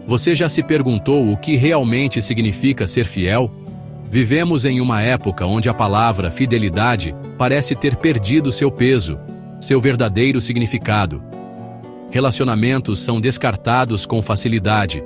Você já se perguntou o que realmente significa ser fiel? Vivemos em uma época onde a palavra fidelidade parece ter perdido seu peso, seu verdadeiro significado. Relacionamentos são descartados com facilidade,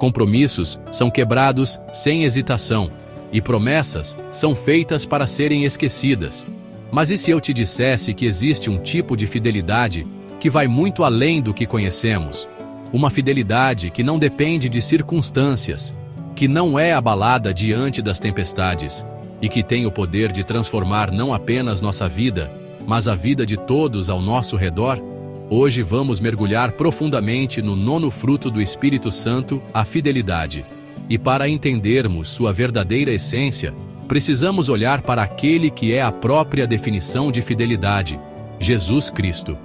compromissos são quebrados sem hesitação e promessas são feitas para serem esquecidas. Mas e se eu te dissesse que existe um tipo de fidelidade que vai muito além do que conhecemos? Uma fidelidade que não depende de circunstâncias, que não é abalada diante das tempestades e que tem o poder de transformar não apenas nossa vida, mas a vida de todos ao nosso redor? Hoje vamos mergulhar profundamente no nono fruto do Espírito Santo, a fidelidade. E para entendermos sua verdadeira essência, precisamos olhar para aquele que é a própria definição de fidelidade, Jesus Cristo.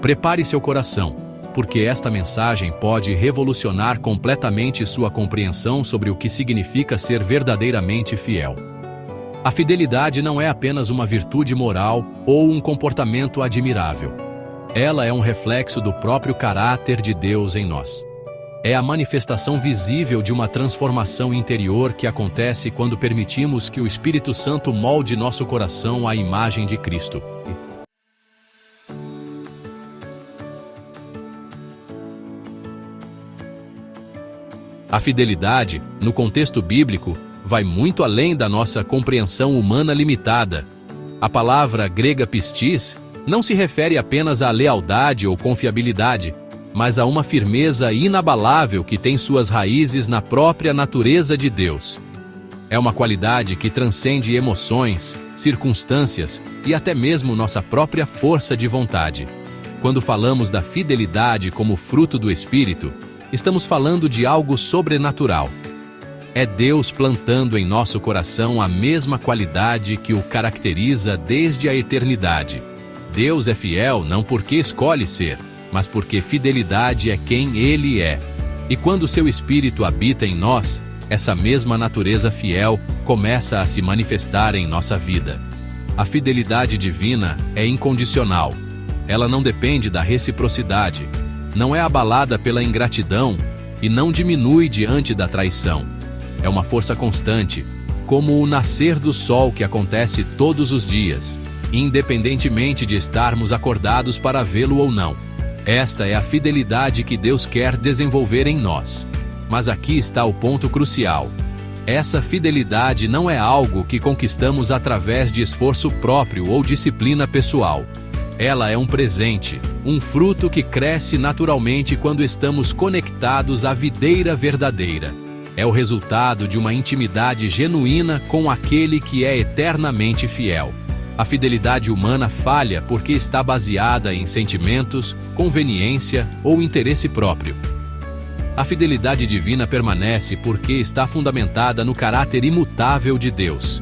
Prepare seu coração, porque esta mensagem pode revolucionar completamente sua compreensão sobre o que significa ser verdadeiramente fiel. A fidelidade não é apenas uma virtude moral ou um comportamento admirável. Ela é um reflexo do próprio caráter de Deus em nós. É a manifestação visível de uma transformação interior que acontece quando permitimos que o Espírito Santo molde nosso coração à imagem de Cristo. A fidelidade, no contexto bíblico, vai muito além da nossa compreensão humana limitada. A palavra grega pistis não se refere apenas à lealdade ou confiabilidade, mas a uma firmeza inabalável que tem suas raízes na própria natureza de Deus. É uma qualidade que transcende emoções, circunstâncias e até mesmo nossa própria força de vontade. Quando falamos da fidelidade como fruto do Espírito, estamos falando de algo sobrenatural. É Deus plantando em nosso coração a mesma qualidade que o caracteriza desde a eternidade. Deus é fiel não porque escolhe ser, mas porque fidelidade é quem Ele é. E quando seu Espírito habita em nós, essa mesma natureza fiel começa a se manifestar em nossa vida. A fidelidade divina é incondicional. Ela não depende da reciprocidade, não é abalada pela ingratidão e não diminui diante da traição. É uma força constante, como o nascer do sol que acontece todos os dias, independentemente de estarmos acordados para vê-lo ou não. Esta é a fidelidade que Deus quer desenvolver em nós. Mas aqui está o ponto crucial. Essa fidelidade não é algo que conquistamos através de esforço próprio ou disciplina pessoal. Ela é um presente, um fruto que cresce naturalmente quando estamos conectados à videira verdadeira. É o resultado de uma intimidade genuína com aquele que é eternamente fiel. A fidelidade humana falha porque está baseada em sentimentos, conveniência ou interesse próprio. A fidelidade divina permanece porque está fundamentada no caráter imutável de Deus.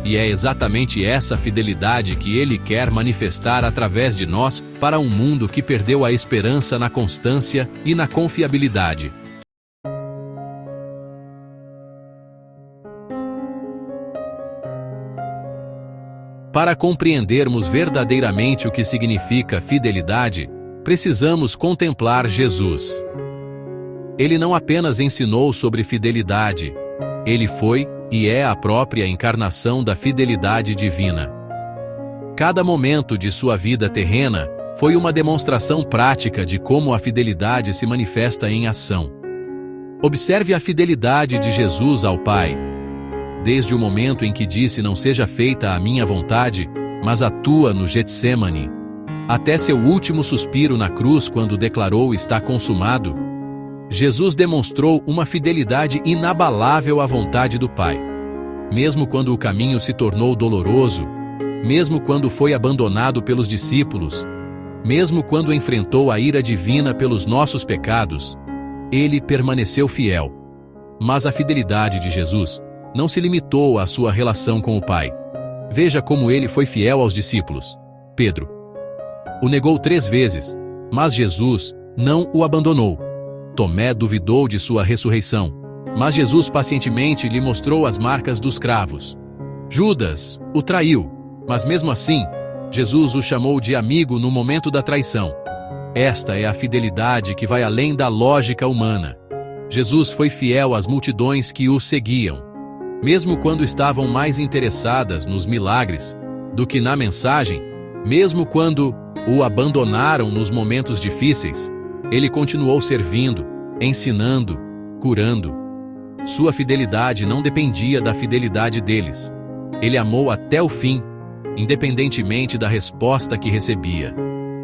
E é exatamente essa fidelidade que Ele quer manifestar através de nós para um mundo que perdeu a esperança na constância e na confiabilidade. Para compreendermos verdadeiramente o que significa fidelidade, precisamos contemplar Jesus. Ele não apenas ensinou sobre fidelidade, Ele foi e é a própria encarnação da fidelidade divina. Cada momento de sua vida terrena foi uma demonstração prática de como a fidelidade se manifesta em ação. Observe a fidelidade de Jesus ao Pai. Desde o momento em que disse não seja feita a minha vontade, mas a tua no Getsêmani, até seu último suspiro na cruz quando declarou está consumado, Jesus demonstrou uma fidelidade inabalável à vontade do Pai. Mesmo quando o caminho se tornou doloroso, mesmo quando foi abandonado pelos discípulos, mesmo quando enfrentou a ira divina pelos nossos pecados, Ele permaneceu fiel. Mas a fidelidade de Jesus não se limitou à sua relação com o Pai. Veja como Ele foi fiel aos discípulos. Pedro o negou 3 vezes, mas Jesus não o abandonou. Tomé duvidou de sua ressurreição, mas Jesus pacientemente lhe mostrou as marcas dos cravos. Judas o traiu, mas mesmo assim, Jesus o chamou de amigo no momento da traição. Esta é a fidelidade que vai além da lógica humana. Jesus foi fiel às multidões que o seguiam. Mesmo quando estavam mais interessadas nos milagres do que na mensagem, mesmo quando o abandonaram nos momentos difíceis, ele continuou servindo, ensinando, curando. Sua fidelidade não dependia da fidelidade deles. Ele amou até o fim, independentemente da resposta que recebia.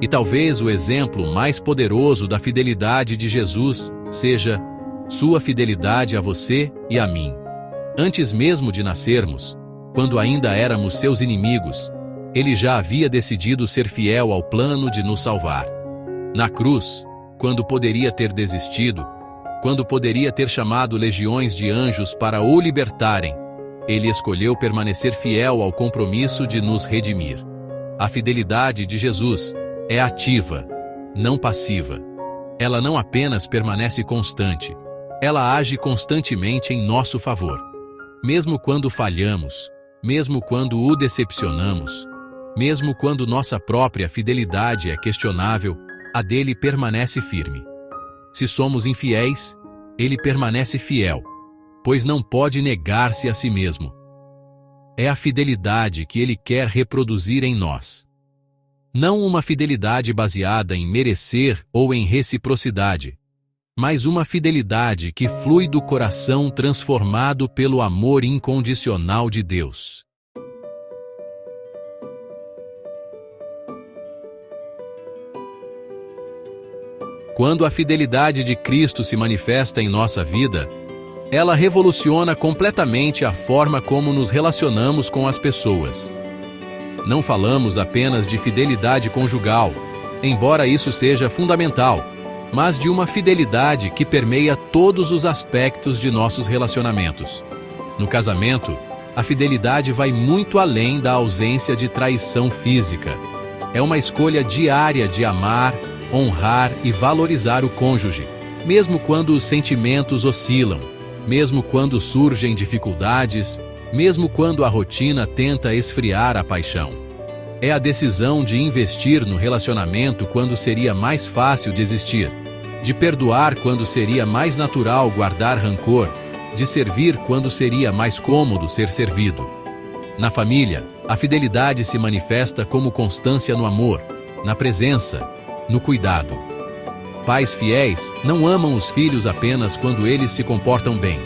E talvez o exemplo mais poderoso da fidelidade de Jesus seja sua fidelidade a você e a mim. Antes mesmo de nascermos, quando ainda éramos seus inimigos, ele já havia decidido ser fiel ao plano de nos salvar. Na cruz, quando poderia ter desistido, quando poderia ter chamado legiões de anjos para o libertarem, ele escolheu permanecer fiel ao compromisso de nos redimir. A fidelidade de Jesus é ativa, não passiva. Ela não apenas permanece constante, ela age constantemente em nosso favor. Mesmo quando falhamos, mesmo quando o decepcionamos, mesmo quando nossa própria fidelidade é questionável, a dele permanece firme. Se somos infiéis, ele permanece fiel, pois não pode negar-se a si mesmo. É a fidelidade que ele quer reproduzir em nós. Não uma fidelidade baseada em merecer ou em reciprocidade, mas uma fidelidade que flui do coração transformado pelo amor incondicional de Deus. Quando a fidelidade de Cristo se manifesta em nossa vida, ela revoluciona completamente a forma como nos relacionamos com as pessoas. Não falamos apenas de fidelidade conjugal, embora isso seja fundamental, mas de uma fidelidade que permeia todos os aspectos de nossos relacionamentos. No casamento, a fidelidade vai muito além da ausência de traição física. É uma escolha diária de amar, honrar e valorizar o cônjuge, mesmo quando os sentimentos oscilam, mesmo quando surgem dificuldades, mesmo quando a rotina tenta esfriar a paixão. É a decisão de investir no relacionamento quando seria mais fácil desistir, de perdoar quando seria mais natural guardar rancor, de servir quando seria mais cômodo ser servido. Na família, a fidelidade se manifesta como constância no amor, na presença, no cuidado. Pais fiéis não amam os filhos apenas quando eles se comportam bem,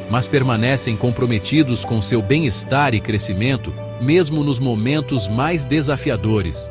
mas permanecem comprometidos com seu bem-estar e crescimento, mesmo nos momentos mais desafiadores.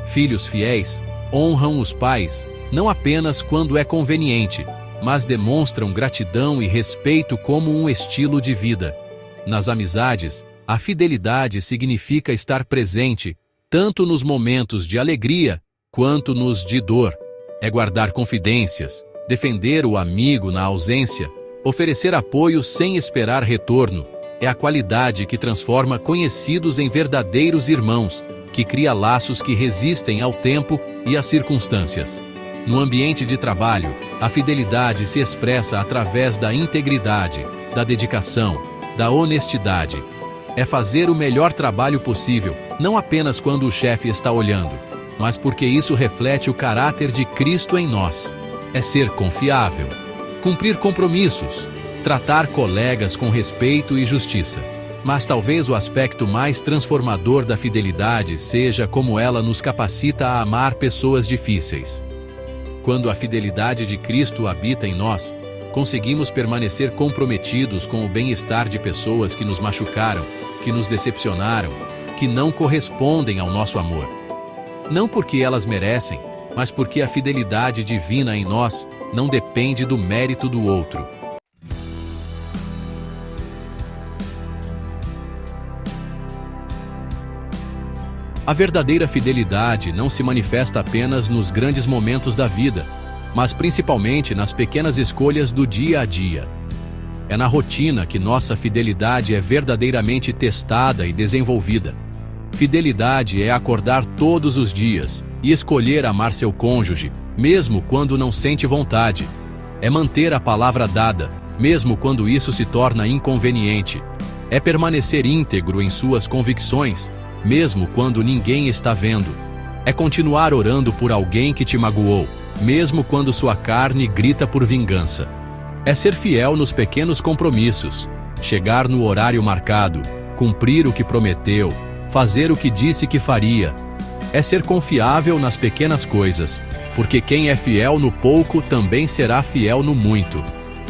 Filhos fiéis honram os pais, não apenas quando é conveniente, mas demonstram gratidão e respeito como um estilo de vida. Nas amizades, a fidelidade significa estar presente, tanto nos momentos de alegria quanto nos de dor. É guardar confidências, defender o amigo na ausência, oferecer apoio sem esperar retorno. É a qualidade que transforma conhecidos em verdadeiros irmãos, que cria laços que resistem ao tempo e às circunstâncias. No ambiente de trabalho, a fidelidade se expressa através da integridade, da dedicação, da honestidade. É fazer o melhor trabalho possível, não apenas quando o chefe está olhando, mas porque isso reflete o caráter de Cristo em nós. É ser confiável, cumprir compromissos, tratar colegas com respeito e justiça. Mas talvez o aspecto mais transformador da fidelidade seja como ela nos capacita a amar pessoas difíceis. Quando a fidelidade de Cristo habita em nós, conseguimos permanecer comprometidos com o bem-estar de pessoas que nos machucaram, que nos decepcionaram, que não correspondem ao nosso amor. Não porque elas merecem, mas porque a fidelidade divina em nós não depende do mérito do outro. A verdadeira fidelidade não se manifesta apenas nos grandes momentos da vida, mas principalmente nas pequenas escolhas do dia a dia. É na rotina que nossa fidelidade é verdadeiramente testada e desenvolvida. Fidelidade é acordar todos os dias e escolher amar seu cônjuge, mesmo quando não sente vontade. É manter a palavra dada, mesmo quando isso se torna inconveniente. É permanecer íntegro em suas convicções, mesmo quando ninguém está vendo. É continuar orando por alguém que te magoou, mesmo quando sua carne grita por vingança. É ser fiel nos pequenos compromissos, chegar no horário marcado, cumprir o que prometeu, fazer o que disse que faria. É ser confiável nas pequenas coisas, porque quem é fiel no pouco também será fiel no muito.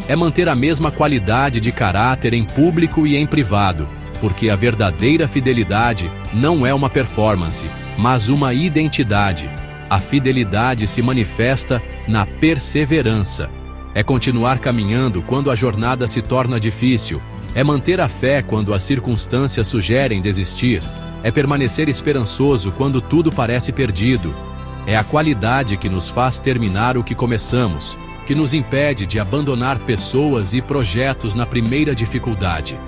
É manter a mesma qualidade de caráter em público e em privado, porque a verdadeira fidelidade não é uma performance, mas uma identidade. A fidelidade se manifesta na perseverança. É continuar caminhando quando a jornada se torna difícil. É manter a fé quando as circunstâncias sugerem desistir. É permanecer esperançoso quando tudo parece perdido. É a qualidade que nos faz terminar o que começamos, que nos impede de abandonar pessoas e projetos na primeira dificuldade.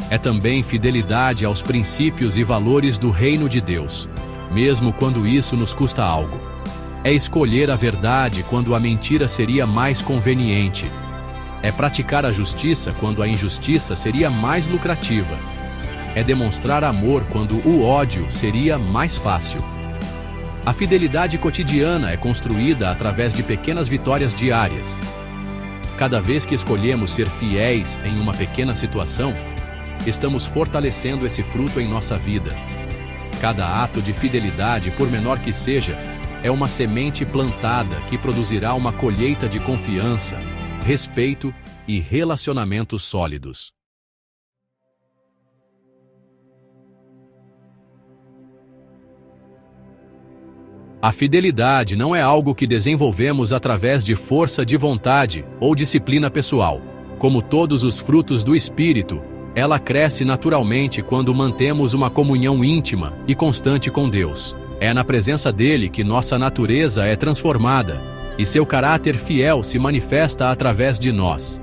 É também fidelidade aos princípios e valores do reino de Deus, mesmo quando isso nos custa algo. É escolher a verdade quando a mentira seria mais conveniente. É praticar a justiça quando a injustiça seria mais lucrativa. É demonstrar amor quando o ódio seria mais fácil. A fidelidade cotidiana é construída através de pequenas vitórias diárias. Cada vez que escolhemos ser fiéis em uma pequena situação, estamos fortalecendo esse fruto em nossa vida. Cada ato de fidelidade, por menor que seja, é uma semente plantada que produzirá uma colheita de confiança, respeito e relacionamentos sólidos. A fidelidade não é algo que desenvolvemos através de força de vontade ou disciplina pessoal. Como todos os frutos do Espírito, ela cresce naturalmente quando mantemos uma comunhão íntima e constante com Deus. É na presença dele que nossa natureza é transformada e seu caráter fiel se manifesta através de nós.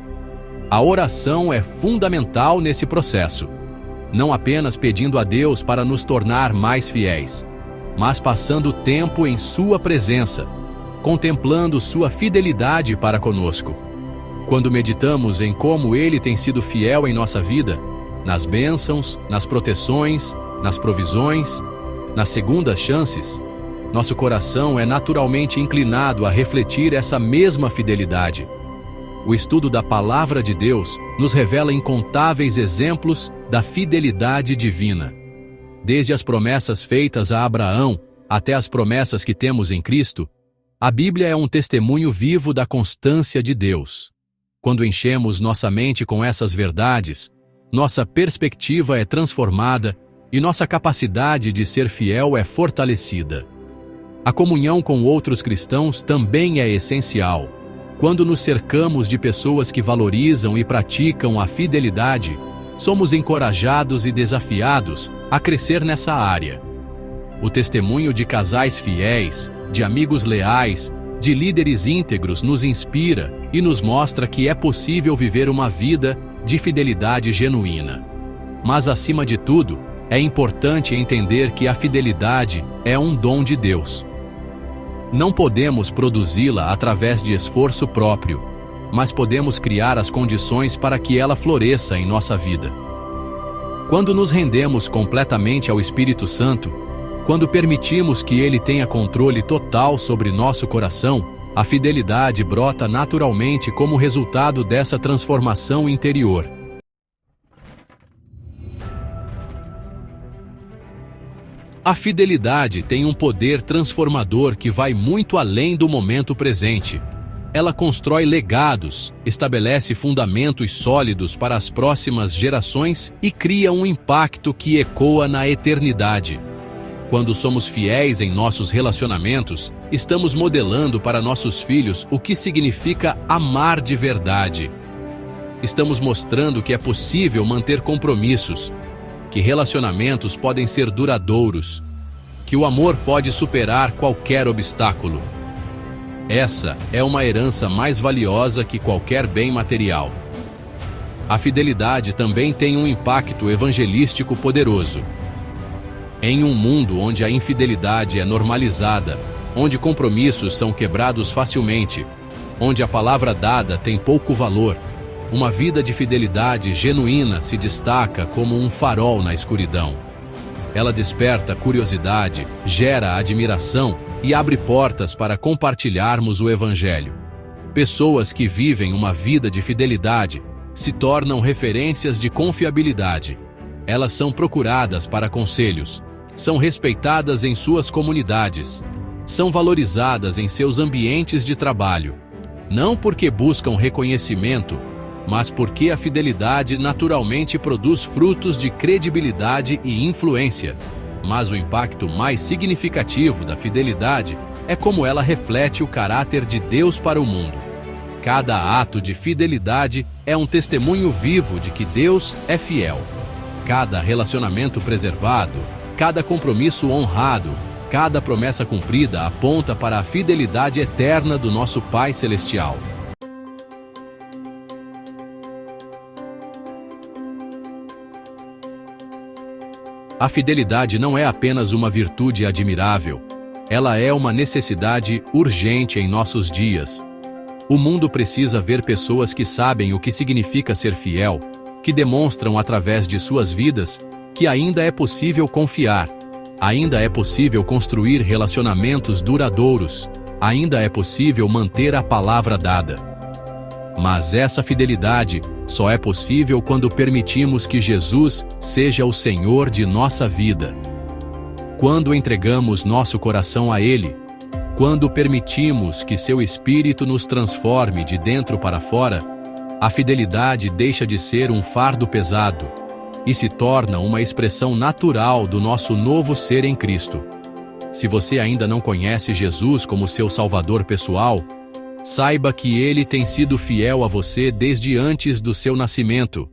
A oração é fundamental nesse processo, não apenas pedindo a Deus para nos tornar mais fiéis, mas passando tempo em sua presença, contemplando sua fidelidade para conosco. Quando meditamos em como ele tem sido fiel em nossa vida, nas bênçãos, nas proteções, nas provisões, nas segundas chances, nosso coração é naturalmente inclinado a refletir essa mesma fidelidade. O estudo da Palavra de Deus nos revela incontáveis exemplos da fidelidade divina. Desde as promessas feitas a Abraão até as promessas que temos em Cristo, a Bíblia é um testemunho vivo da constância de Deus. Quando enchemos nossa mente com essas verdades, nossa perspectiva é transformada e nossa capacidade de ser fiel é fortalecida. A comunhão com outros cristãos também é essencial. Quando nos cercamos de pessoas que valorizam e praticam a fidelidade, somos encorajados e desafiados a crescer nessa área. O testemunho de casais fiéis, de amigos leais, de líderes íntegros nos inspira e nos mostra que é possível viver uma vida de fidelidade genuína. Mas, acima de tudo, é importante entender que a fidelidade é um dom de Deus. Não podemos produzi-la através de esforço próprio, mas podemos criar as condições para que ela floresça em nossa vida. Quando nos rendemos completamente ao Espírito Santo, quando permitimos que ele tenha controle total sobre nosso coração, a fidelidade brota naturalmente como resultado dessa transformação interior. A fidelidade tem um poder transformador que vai muito além do momento presente. Ela constrói legados, estabelece fundamentos sólidos para as próximas gerações e cria um impacto que ecoa na eternidade. Quando somos fiéis em nossos relacionamentos, estamos modelando para nossos filhos o que significa amar de verdade. Estamos mostrando que é possível manter compromissos, que relacionamentos podem ser duradouros, que o amor pode superar qualquer obstáculo. Essa é uma herança mais valiosa que qualquer bem material. A fidelidade também tem um impacto evangelístico poderoso. Em um mundo onde a infidelidade é normalizada, onde compromissos são quebrados facilmente, onde a palavra dada tem pouco valor, uma vida de fidelidade genuína se destaca como um farol na escuridão. Ela desperta curiosidade, gera admiração e abre portas para compartilharmos o Evangelho. Pessoas que vivem uma vida de fidelidade se tornam referências de confiabilidade. Elas são procuradas para conselhos, são respeitadas em suas comunidades, são valorizadas em seus ambientes de trabalho, não porque buscam reconhecimento, mas porque a fidelidade naturalmente produz frutos de credibilidade e influência. Mas o impacto mais significativo da fidelidade é como ela reflete o caráter de Deus para o mundo. Cada ato de fidelidade é um testemunho vivo de que Deus é fiel. Cada relacionamento preservado, cada compromisso honrado, cada promessa cumprida aponta para a fidelidade eterna do nosso Pai Celestial. A fidelidade não é apenas uma virtude admirável, ela é uma necessidade urgente em nossos dias. O mundo precisa ver pessoas que sabem o que significa ser fiel, que demonstram através de suas vidas que ainda é possível confiar, ainda é possível construir relacionamentos duradouros, ainda é possível manter a palavra dada. Mas essa fidelidade só é possível quando permitimos que Jesus seja o Senhor de nossa vida. Quando entregamos nosso coração a Ele, quando permitimos que seu Espírito nos transforme de dentro para fora, a fidelidade deixa de ser um fardo pesado e se torna uma expressão natural do nosso novo ser em Cristo. Se você ainda não conhece Jesus como seu Salvador pessoal, saiba que Ele tem sido fiel a você desde antes do seu nascimento.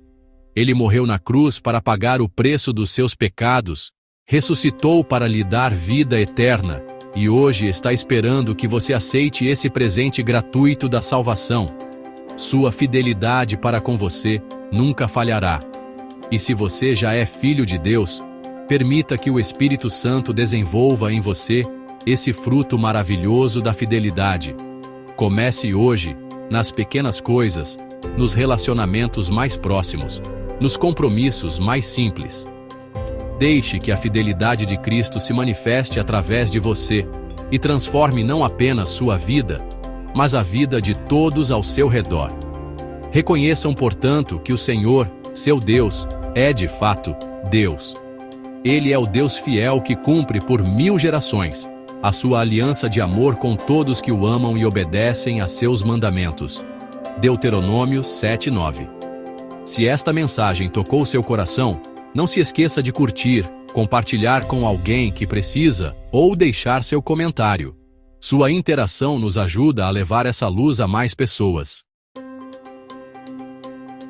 Ele morreu na cruz para pagar o preço dos seus pecados, ressuscitou para lhe dar vida eterna e hoje está esperando que você aceite esse presente gratuito da salvação. Sua fidelidade para com você nunca falhará. E se você já é filho de Deus, permita que o Espírito Santo desenvolva em você esse fruto maravilhoso da fidelidade. Comece hoje, nas pequenas coisas, nos relacionamentos mais próximos, nos compromissos mais simples. Deixe que a fidelidade de Cristo se manifeste através de você e transforme não apenas sua vida, mas a vida de todos ao seu redor. Reconheçam, portanto, que o Senhor, seu Deus, é de fato Deus. Ele é o Deus fiel que cumpre por 1000 gerações a sua aliança de amor com todos que o amam e obedecem a seus mandamentos. Deuteronômio 7:9. Se esta mensagem tocou seu coração, não se esqueça de curtir, compartilhar com alguém que precisa ou deixar seu comentário. Sua interação nos ajuda a levar essa luz a mais pessoas.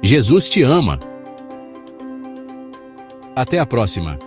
Jesus te ama. Até a próxima.